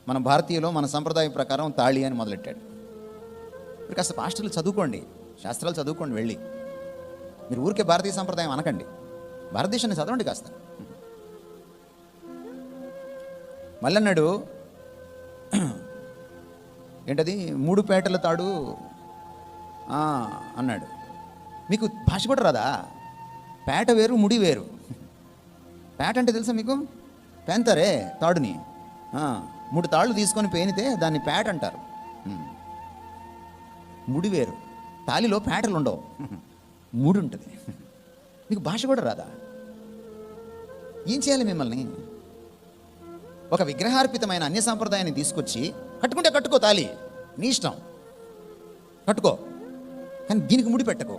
మన భారతీయులు మన సంప్రదాయం ప్రకారం తాళి అని మొదలెట్టాడు. మీరు కాస్త పాస్టర్లు చదువుకోండి, శాస్త్రాలు చదువుకోండి వెళ్ళి. మీరు ఊరికే భారతీయ సంప్రదాయం అనకండి, భారతదేశాన్ని చదవండి కాస్త. మళ్ళీ అన్నాడు, ఏంటది 3 పేటల తాడు అన్నాడు. మీకు భాష కూడా రాదా? పేట వేరు, ముడి వేరు. పేట అంటే తెలుసా మీకు? పేంతారే తాడుని. 3 తాళ్ళు తీసుకొని పేనితే దాన్ని పేట అంటారు. ముడి వేరు. తాలిలో పేటలు ఉండవు, ముడి ఉంటుంది. మీకు భాష కూడా రాదా? ఏం చేయాలి మిమ్మల్ని? ఒక విగ్రహార్పితమైన అన్య సాంప్రదాయాన్ని తీసుకొచ్చి కట్టుకుంటే కట్టుకో, తాలి నీ ఇష్టం, కట్టుకో, కానీ దీనికి ముడి పెట్టకో.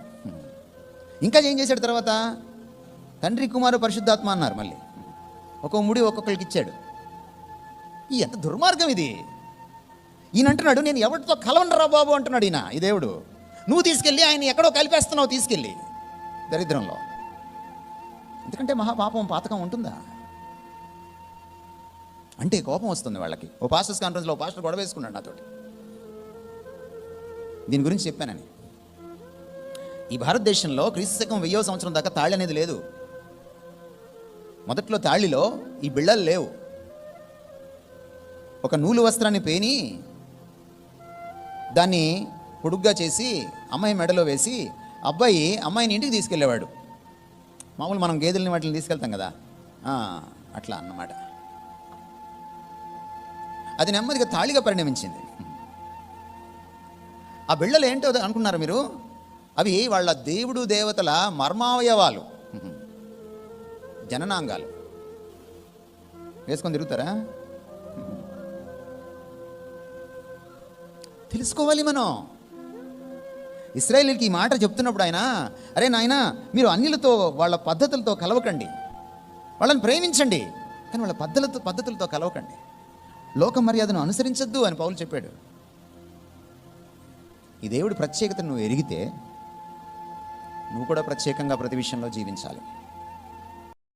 ఇంకా ఏం చేశాడు తర్వాత? తండ్రి, కుమారు, పరిశుద్ధాత్మ అన్నారు. మళ్ళీ ఒక్కో ముడి ఒక్కొక్కరికి ఇచ్చాడు. ఈ ఎంత దుర్మార్గం ఇది! ఈయన అంటున్నాడు, నేను ఎవరితో కలవనరా బాబు అంటున్నాడు ఈయన, ఈ దేవుడు. నువ్వు తీసుకెళ్ళి ఆయన ఎక్కడో కలిపేస్తున్నావు, తీసుకెళ్ళి దరిద్రంలో. ఎందుకంటే మహాపాపం పాతకం ఉంటుందా అంటే కోపం వస్తుంది వాళ్ళకి. ఓ పాస్టర్స్ కాన్ఫరెన్స్లో ఓ పాస్టర్ గొడవ వేసుకున్నాడు నాతోటి, దీని గురించి చెప్పానని. ఈ భారతదేశంలో క్రీస్తుశకం 1000వ సంవత్సరం దాకా తాళి అనేది లేదు. మొదట్లో తాళిలో ఈ బిళ్ళలు లేవు. ఒక నూలు వస్త్రాన్ని పేని దాన్ని పొడుగ్గా చేసి అమ్మాయి మెడలో వేసి అబ్బాయి అమ్మాయిని ఇంటికి తీసుకెళ్ళేవాడు. మామూలు మనం గేదెలని వాటిని తీసుకెళ్తాం కదా, అట్లా అన్నమాట. అది నెమ్మదిగా తాళిగా పరిణమించింది. ఆ బిళ్ళలు ఏంటో అనుకున్నారు మీరు? అవి వాళ్ళ దేవుడు దేవతల మర్మావయవాలు, జననాంగాలు. వేసుకొని తిరుగుతారా? తెలుసుకోవాలి మనం. ఇశ్రాయేలీయులకి ఈ మాట చెప్తున్నప్పుడు ఆయన, అరే నాయనా, మీరు అన్యులతో వాళ్ళ పద్ధతులతో కలవకండి, వాళ్ళని ప్రేమించండి, కానీ వాళ్ళ పద్ధతులతో కలవకండి, లోక మర్యాదను అనుసరించద్దు అని పౌలు చెప్పాడు. ఈ దేవుడి ప్రత్యేకతను నువ్వు ఎరిగితే నువ్వు కూడా ప్రత్యేకంగా ప్రతి విషయంలో జీవించాలి.